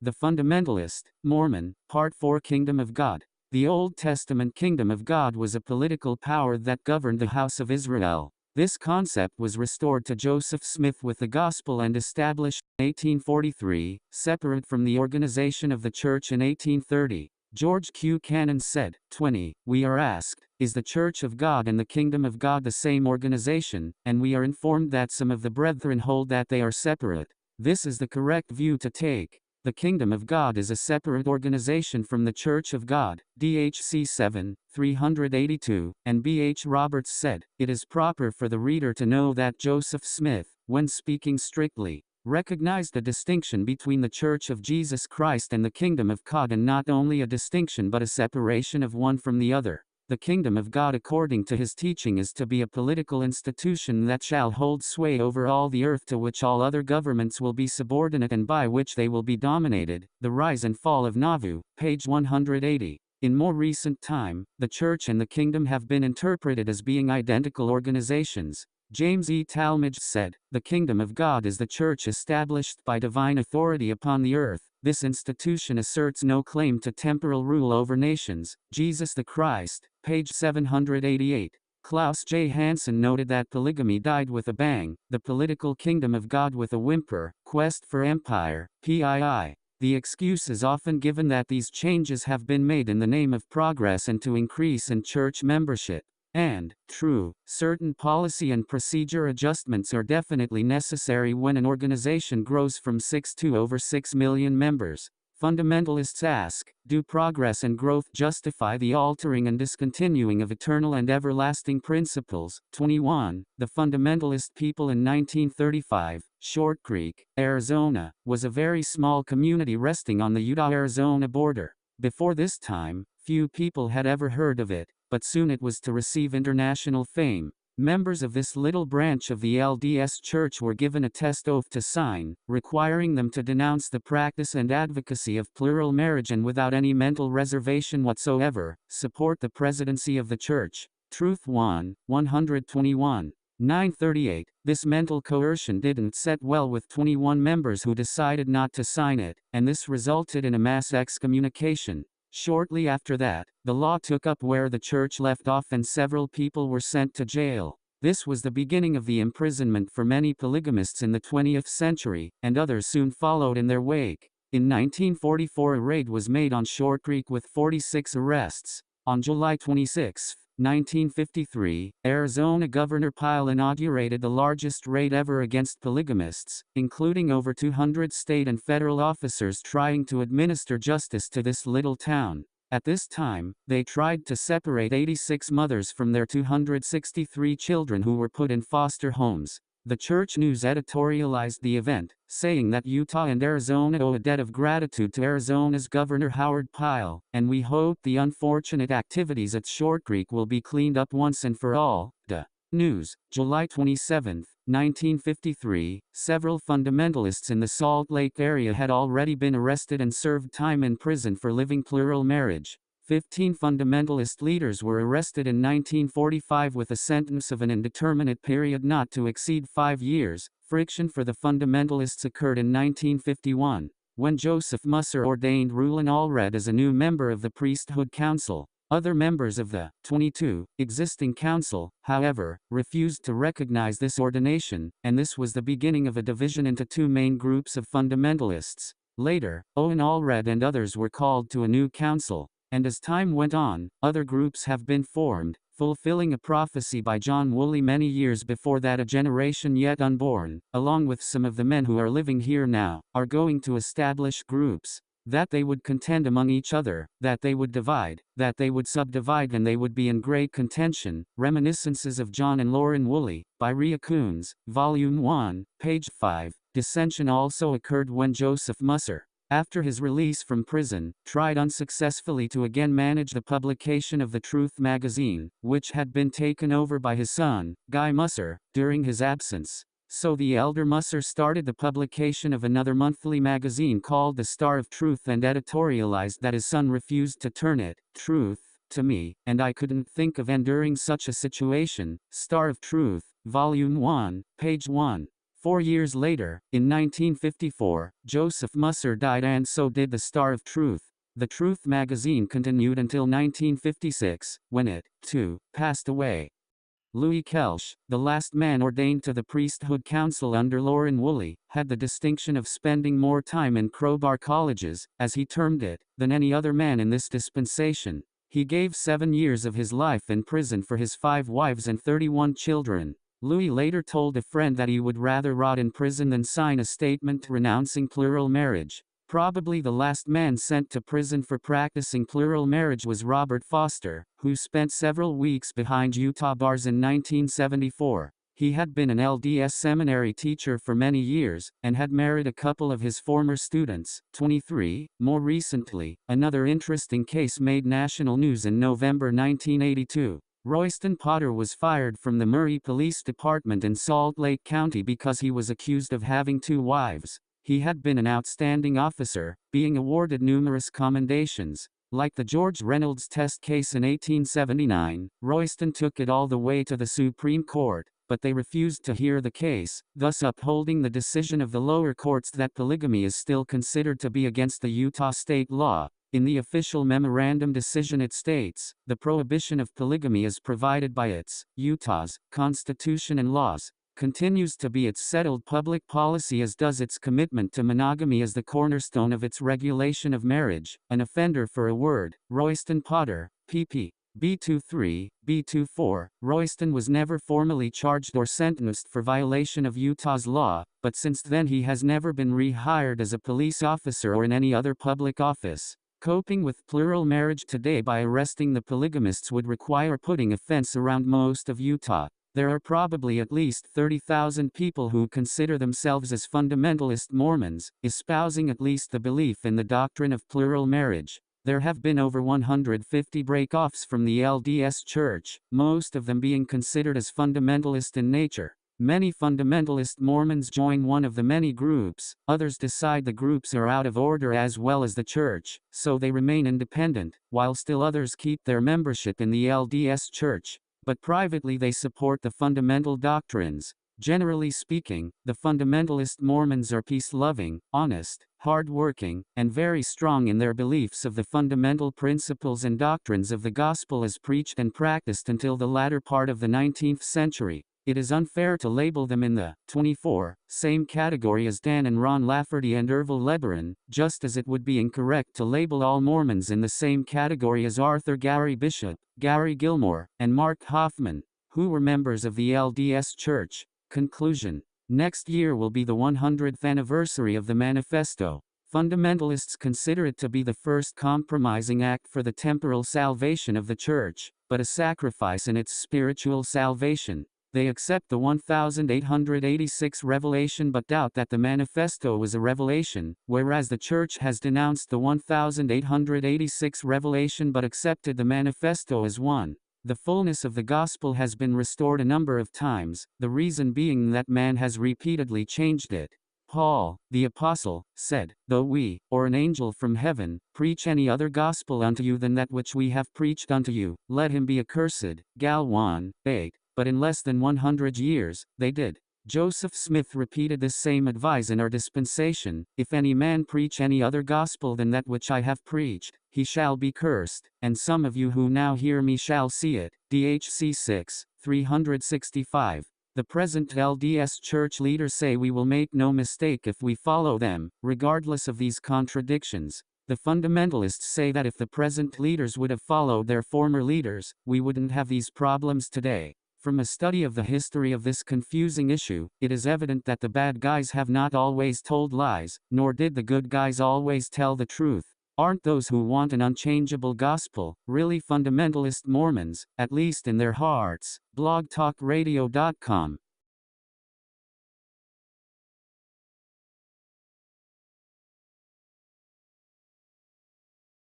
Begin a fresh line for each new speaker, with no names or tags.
The Fundamentalist, Mormon, Part 4 Kingdom of God. The Old Testament Kingdom of God was a political power that governed the house of Israel. This concept was restored to Joseph Smith with the Gospel and established in 1843, separate from the organization of the Church in 1830. George Q. Cannon said, 20. We are asked, is the Church of God and the Kingdom of God the same organization? And we are informed that some of the brethren hold that they are separate. This is the correct view to take. The Kingdom of God is a separate organization from the Church of God, DHC 7, 382, and B. H. Roberts said, it is proper for the reader to know that Joseph Smith, when speaking strictly, recognized a distinction between the Church of Jesus Christ and the Kingdom of God, and not only a distinction but a separation of one from the other. The Kingdom of God according to his teaching is to be a political institution that shall hold sway over all the earth, to which all other governments will be subordinate and by which they will be dominated. The Rise and Fall of Nauvoo, page 180. In more recent time, the Church and the Kingdom have been interpreted as being identical organizations. James E. Talmage said, the Kingdom of God is the Church established by divine authority upon the earth. This institution asserts no claim to temporal rule over nations. Jesus the Christ, page 788. Klaus J. Hansen noted that polygamy died with a bang, the political kingdom of God with a whimper. Quest for Empire, PII. The excuse is often given that these changes have been made in the name of progress and to increase in church membership. And, true, certain policy and procedure adjustments are definitely necessary when an organization grows from 6 to over 6 million members. Fundamentalists ask, do progress and growth justify the altering and discontinuing of eternal and everlasting principles? 21. The fundamentalist people in 1935, Short Creek, Arizona, was a very small community resting on the Utah-Arizona border. Before this time, few people had ever heard of it, but soon it was to receive international fame. Members of this little branch of the LDS Church were given a test oath to sign, requiring them to denounce the practice and advocacy of plural marriage and without any mental reservation whatsoever, support the presidency of the Church. Truth 1, 121. 938. This mental coercion didn't set well with 21 members who decided not to sign it, and this resulted in a mass excommunication. Shortly after that, the law took up where the church left off and several people were sent to jail. This was the beginning of the imprisonment for many polygamists in the 20th century, and others soon followed in their wake. In 1944 a raid was made on Short Creek with 46 arrests. On July 26, 1953, Arizona Governor Pyle inaugurated the largest raid ever against polygamists, including over 200 state and federal officers trying to administer justice to this little town. At this time, they tried to separate 86 mothers from their 263 children who were put in foster homes. The Church News editorialized the event, saying that Utah and Arizona owe a debt of gratitude to Arizona's Governor Howard Pyle, and we hope the unfortunate activities at Short Creek will be cleaned up once and for all. The News, July 27, 1953. Several fundamentalists in the Salt Lake area had already been arrested and served time in prison for living plural marriage. 15 fundamentalist leaders were arrested in 1945 with a sentence of an indeterminate period not to exceed 5 years. Friction for the fundamentalists occurred in 1951, when Joseph Musser ordained Reuel Allred as a new member of the priesthood council. Other members of the 22 existing council, however, refused to recognize this ordination, and this was the beginning of a division into two main groups of fundamentalists. Later, Owen Allred and others were called to a new council. And as time went on, other groups have been formed, fulfilling a prophecy by John Woolley many years before that a generation yet unborn, along with some of the men who are living here now, are going to establish groups. That they would contend among each other, that they would divide, that they would subdivide, and they would be in great contention. Reminiscences of John and Lauren Woolley, by Rhea Coons, Volume 1, page 5. Dissension also occurred when Joseph Musser, after his release from prison, tried unsuccessfully to again manage the publication of the Truth magazine, which had been taken over by his son, Guy Musser, during his absence. So the elder Musser started the publication of another monthly magazine called The Star of Truth and editorialized that his son refused to turn it, Truth, to me, and I couldn't think of enduring such a situation. Star of Truth, Volume 1, page 1. 4 years later, in 1954, Joseph Musser died, and so did the Star of Truth. The Truth magazine continued until 1956, when it, too, passed away. Louis Kelch, the last man ordained to the priesthood council under Loren Woolley, had the distinction of spending more time in crowbar colleges, as he termed it, than any other man in this dispensation. He gave 7 years of his life in prison for his 5 wives and 31 children. Louis later told a friend that he would rather rot in prison than sign a statement renouncing plural marriage. Probably the last man sent to prison for practicing plural marriage was Robert Foster, who spent several weeks behind Utah bars in 1974. He had been an LDS seminary teacher for many years, and had married a couple of his former students, 23. More recently, another interesting case made national news in November 1982. Royston Potter was fired from the Murray Police Department in Salt Lake County because he was accused of having 2 wives. He had been an outstanding officer, being awarded numerous commendations. Like the George Reynolds test case in 1879, Royston took it all the way to the Supreme Court, but they refused to hear the case, thus upholding the decision of the lower courts that polygamy is still considered to be against the Utah state law. In the official memorandum decision it states, the prohibition of polygamy is provided by its, Utah's, constitution and laws, continues to be its settled public policy, as does its commitment to monogamy as the cornerstone of its regulation of marriage. An offender for a word, Royston Potter, pp. B23, B24. Royston was never formally charged or sentenced for violation of Utah's law, but since then he has never been rehired as a police officer or in any other public office. Coping with plural marriage today by arresting the polygamists would require putting a fence around most of Utah. There are probably at least 30,000 people who consider themselves as fundamentalist Mormons, espousing at least the belief in the doctrine of plural marriage. There have been over 150 break-offs from the LDS Church, most of them being considered as fundamentalist in nature. Many fundamentalist Mormons join one of the many groups, others decide the groups are out of order as well as the Church, so they remain independent, while still others keep their membership in the LDS Church. But privately they support the fundamental doctrines. Generally speaking, the fundamentalist Mormons are peace-loving, honest, hard-working, and very strong in their beliefs of the fundamental principles and doctrines of the gospel as preached and practiced until the latter part of the 19th century. It is unfair to label them in the 24 same category as Dan and Ron Lafferty and Ervil Lebaron, just as it would be incorrect to label all Mormons in the same category as Arthur Gary Bishop, Gary Gilmore, and Mark Hoffman, who were members of the LDS Church. Conclusion. Next year will be the 100th anniversary of the Manifesto. Fundamentalists consider it to be the first compromising act for the temporal salvation of the Church, but a sacrifice in its spiritual salvation. They accept the 1886 revelation but doubt that the Manifesto was a revelation, whereas the Church has denounced the 1886 revelation but accepted the Manifesto as one. The fullness of the gospel has been restored a number of times, the reason being that man has repeatedly changed it. Paul, the apostle, said, "Though we, or an angel from heaven, preach any other gospel unto you than that which we have preached unto you, let him be accursed." Gal 1, 8. But in less than 100 years, they did. Joseph Smith repeated this same advice in our dispensation: "If any man preach any other gospel than that which I have preached, he shall be cursed, and some of you who now hear me shall see it." DHC 6, 365. The present LDS Church leaders say we will make no mistake if we follow them, regardless of these contradictions. The fundamentalists say that if the present leaders would have followed their former leaders, we wouldn't have these problems today. From a study of the history of this confusing issue, it is evident that the bad guys have not always told lies, nor did the good guys always tell the truth. Aren't those who want an unchangeable gospel really fundamentalist Mormons, at least in their hearts? blogtalkradio.com